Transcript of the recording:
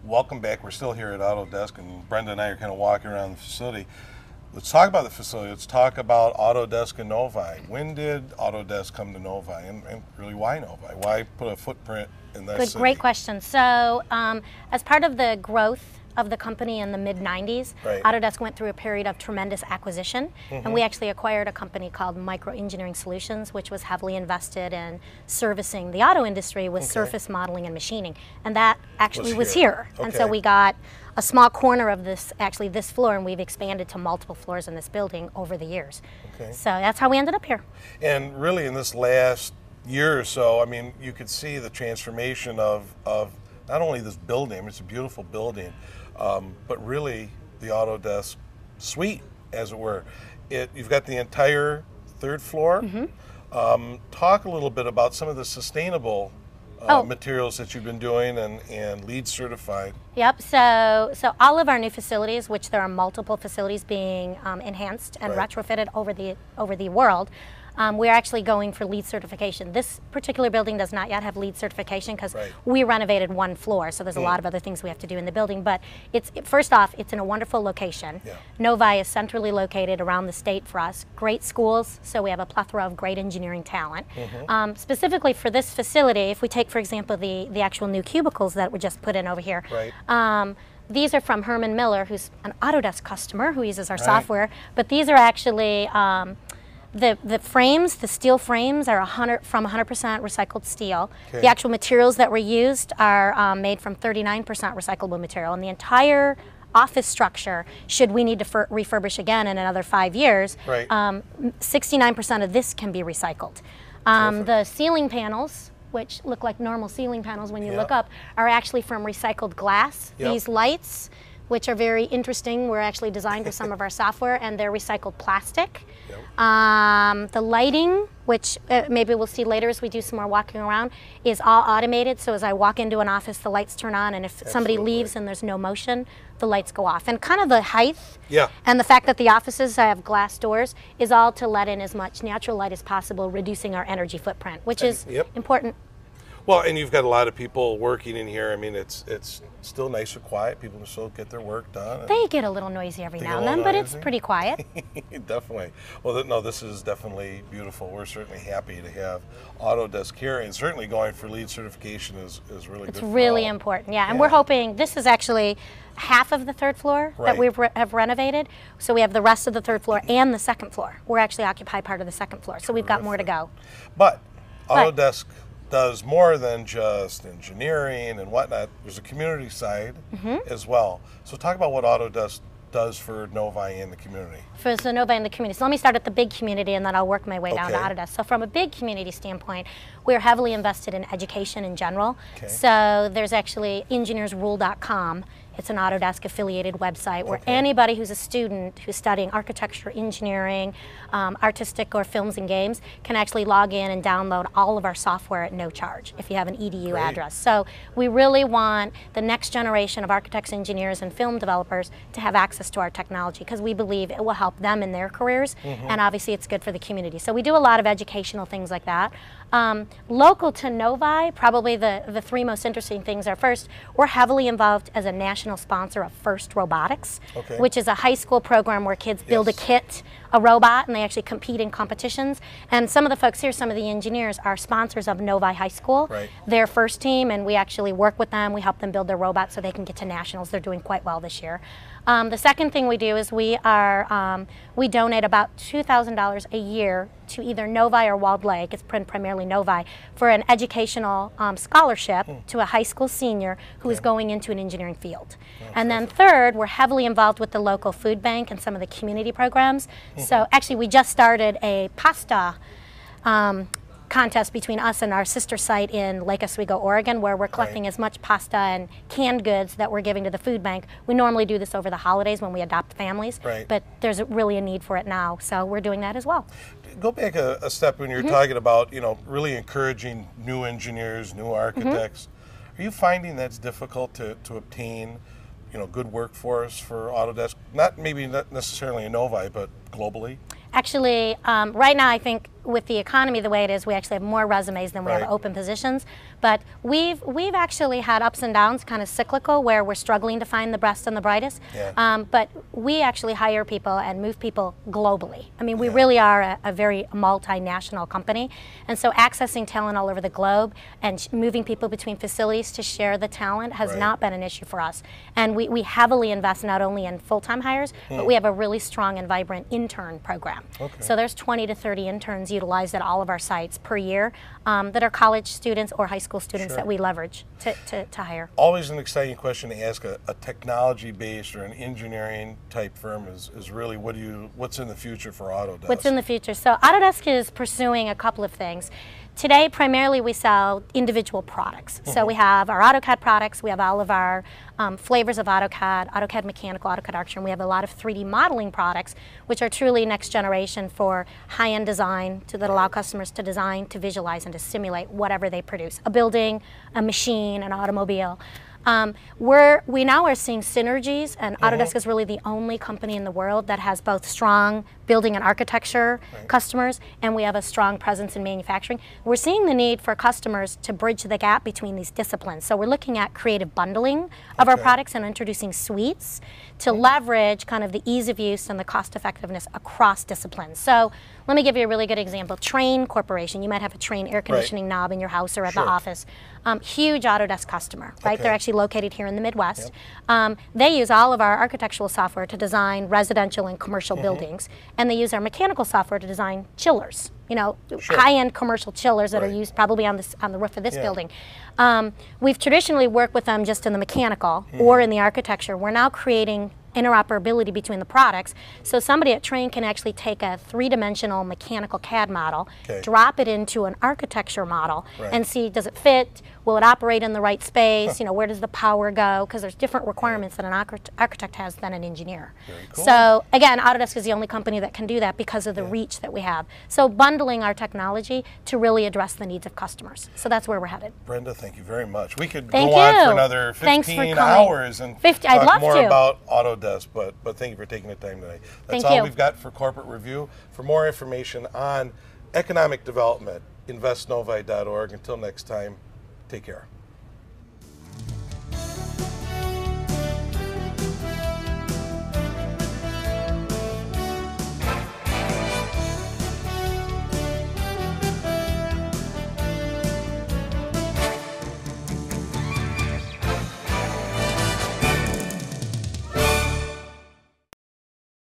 Welcome back. We're still here at Autodesk, and Brenda and I are kind of walking around the facility. Let's talk about the facility. Let's talk about Autodesk and Novi. When did Autodesk come to Novi, and really why Novi? Why put a footprint in that city? Great question. So as part of the growth of the company in the mid-90s, Autodesk went through a period of tremendous acquisition, and we actually acquired a company called Micro Engineering Solutions, which was heavily invested in servicing the auto industry with surface modeling and machining, and that actually was here. And so we got a small corner of this, actually this floor, and we've expanded to multiple floors in this building over the years. So that's how we ended up here. And really in this last year or so, I mean, you could see the transformation of not only this building, I mean, it's a beautiful building, but really the Autodesk suite, as it were. You've got the entire third floor. Talk a little bit about some of the sustainable materials that you've been doing and LEED certified. Yep, so all of our new facilities, which there are multiple facilities being enhanced and retrofitted over the world, we're actually going for LEED certification. This particular building does not yet have LEED certification because we renovated one floor, so there's a lot of other things we have to do in the building. But first off, it's in a wonderful location. Novi is centrally located around the state for us. Great schools, so we have a plethora of great engineering talent. Specifically for this facility, if we take, for example, the actual new cubicles that were just put in over here, these are from Herman Miller, who's an Autodesk customer who uses our software, but these are actually the frames, the steel frames, are from 100% recycled steel. The actual materials that were used are made from 39% recyclable material, and the entire office structure, should we need to refurbish again in another 5 years, 69% of this can be recycled. The ceiling panels, which look like normal ceiling panels when you look up, are actually from recycled glass. These lights, which are very interesting, were actually designed with some of our software, and they're recycled plastic. The lighting, which maybe we'll see later as we do some more walking around, is all automated. So as I walk into an office, the lights turn on, and if somebody leaves and there's no motion, the lights go off. And kind of the height and the fact that the offices have glass doors is all to let in as much natural light as possible, reducing our energy footprint, which is important. Well, and you've got a lot of people working in here. I mean, it's still nice and quiet. People can still get their work done. They get a little noisy every now and then, but it's pretty quiet. Definitely. Well, no, this is definitely beautiful. We're certainly happy to have Autodesk here, and certainly going for LEED certification is really good. It's really important, and we're hoping, this is actually half of the third floor that we have renovated. So we have the rest of the third floor and the second floor. We're actually occupy part of the second floor, so we've got more to go. But Autodesk does more than just engineering and whatnot. There's a community side as well. So talk about what Autodesk does for Novi and the community. For the Novi and the community. So let me start at the big community, and then I'll work my way down to Autodesk. So from a big community standpoint, we're heavily invested in education in general. So there's actually engineersrule.com. It's an Autodesk affiliated website where anybody who's a student who's studying architecture, engineering, artistic or films and games can actually log in and download all of our software at no charge if you have an EDU address. So we really want the next generation of architects, engineers, and film developers to have access to our technology, because we believe it will help them in their careers, and obviously it's good for the community. So we do a lot of educational things like that. Local to Novi, probably the three most interesting things are, first, we're heavily involved as a national sponsor of First Robotics, which is a high school program where kids build a kit, a robot, and they actually compete in competitions. And some of the folks here, some of the engineers, are sponsors of Novi High School, their first team, and we actually work with them. We help them build their robots so they can get to nationals. They're doing quite well this year. The second thing we do is we donate about $2,000 a year to either Novi or Walled Lake, it's primarily Novi, for an educational scholarship to a high school senior who is going into an engineering field. And then third, we're heavily involved with the local food bank and some of the community programs. So actually we just started a pasta contest between us and our sister site in Lake Oswego, Oregon, where we're collecting as much pasta and canned goods that we're giving to the food bank. We normally do this over the holidays when we adopt families, but there's really a need for it now, so we're doing that as well. Go back a step when you're talking about, really encouraging new engineers, new architects. Are you finding that's difficult to obtain, good workforce for Autodesk? Maybe not necessarily in Novi, but globally? Actually, right now I think with the economy the way it is, we actually have more resumes than we have open positions. But we've actually had ups and downs, kind of cyclical, where we're struggling to find the best and the brightest. But we actually hire people and move people globally. I mean, we really are a very multinational company. And so accessing talent all over the globe and moving people between facilities to share the talent has not been an issue for us. And we heavily invest not only in full-time hires, but we have a really strong and vibrant intern program. So there's 20 to 30 interns utilized at all of our sites per year that are college students or high school students that we leverage to hire. Always an exciting question to ask a technology-based or an engineering type firm is really what's in the future for Autodesk? What's in the future? So Autodesk is pursuing a couple of things. Today, primarily, we sell individual products. So we have our AutoCAD products, we have all of our flavors of AutoCAD, AutoCAD Mechanical, AutoCAD Architecture, and we have a lot of 3D modeling products, which are truly next generation for high-end design that allow customers to design, to visualize, and to simulate whatever they produce, a building, a machine, an automobile. We now are seeing synergies, and Autodesk is really the only company in the world that has both strong building and architecture customers, and we have a strong presence in manufacturing. We're seeing the need for customers to bridge the gap between these disciplines. So we're looking at creative bundling of our products and introducing suites to leverage kind of the ease of use and the cost effectiveness across disciplines. So let me give you a really good example. Train Corporation, you might have a Train air conditioning knob in your house or at the office. Huge Autodesk customer, right? They're actually located here in the Midwest. They use all of our architectural software to design residential and commercial buildings, and they use our mechanical software to design chillers. You know, high-end commercial chillers that are used probably on the roof of this building. We've traditionally worked with them just in the mechanical or in the architecture. We're now creating interoperability between the products, so somebody at Train can actually take a three-dimensional mechanical CAD model, drop it into an architecture model, and see, does it fit? Will it operate in the right space? You know, where does the power go? Because there's different requirements that an architect has than an engineer. So again, Autodesk is the only company that can do that because of the reach that we have. So bundling our technology to really address the needs of customers. So that's where we're headed. Brenda, thank you very much. We could go on for another 15 hours and talk more about Autodesk, but thank you for taking the time today. That's all we've got for Corporate Review. For more information on economic development, investnovi.org. Until next time, take care.